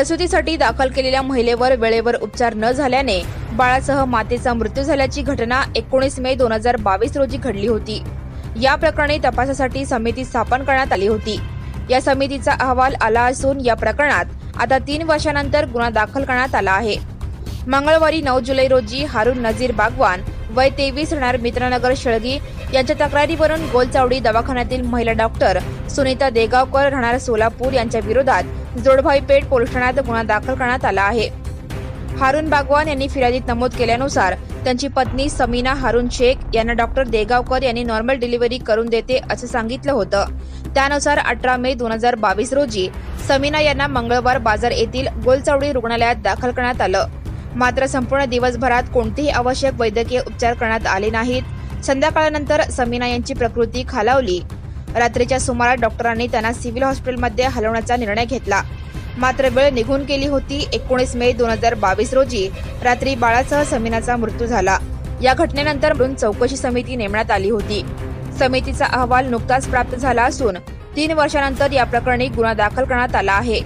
प्रसूतीसाठी दाखल केलेल्या महिलेवर वेळेवर उपचार न झाल्याने बाळासह मातेचा मृत्यू झाल्याची घटना 19 मे 2022 रोजी घडली होती। या प्रकरणी तपासासाठी समिती स्थापन करण्यात आली होती। या समितीचा अहवाल आला असून या प्रकरणात आता 3 वर्षांनंतर गुन्हा दाखल करण्यात आला आहे। मंगळवारी 9 जुलै रोजी हारून नजीर बागवान वय 23 राहणार मित्रनगर शेळगी यांच्या तक्रारीवरून गोलचावडी दवाखान्यातील महिला डॉक्टर सुनीता देगावकर राहणार सोलापूर यांच्या विरोधात जोडभाई पेठ पोलीस ठाण्यात गुन्हा दाखल करण्यात आला आहे। हारून बागवान यांनी फिर्यादीत नमूद केल्यानुसार त्यांची पत्नी समीना हारून शेख यांना डॉक्टर देगावकर यांनी नॉर्मल डिलिव्हरी करून देते असं सांगितलं होतं। त्यानुसार 18 मे 2022 रोजी समीना यांना मंगळवार बाजार येथील गोलचावडी रुग्णालयात दाखल करण्यात आलं। मात्र संपूर्ण दिवसभरात कोणतेही आवश्यक वैद्यकीय उपचार करण्यात आले नाहीत। संध्याकाळनंतर समीना यांची प्रकृती खालावली। रात्रीच्या सुमारास डॉक्टरांनी त्यांना सिव्हिल हॉस्पिटलमध्ये हलवण्याचा निर्णय घेतला। मात्र वेळ निघून गेली होती। 19 मे 2022 रोजी रात्री बाळासह समीनाचा मृत्यू झाला। या घटनेनंतर चौकशी समिती नेमण्यात आली होती। समितीचा अहवाल नुकताच प्राप्त झाला असून 3 वर्षांनंतर या प्रकरणी गुन्हा दाखल करण्यात आला आहे।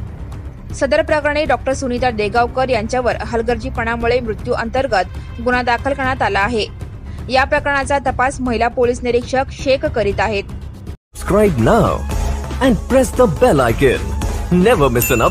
सदर प्रकरणी डॉक्टर सुनीता देगावकर यांच्यावर हलगर्जीपणामुळे मृत्यू अंतर्गत गुन्हा दाखल करण्यात आला आहे। या प्रकरणाचा तपास महिला पोलीस निरीक्षक शेख करीत आहेत। Subscribe now and press the bell icon. Never miss an update.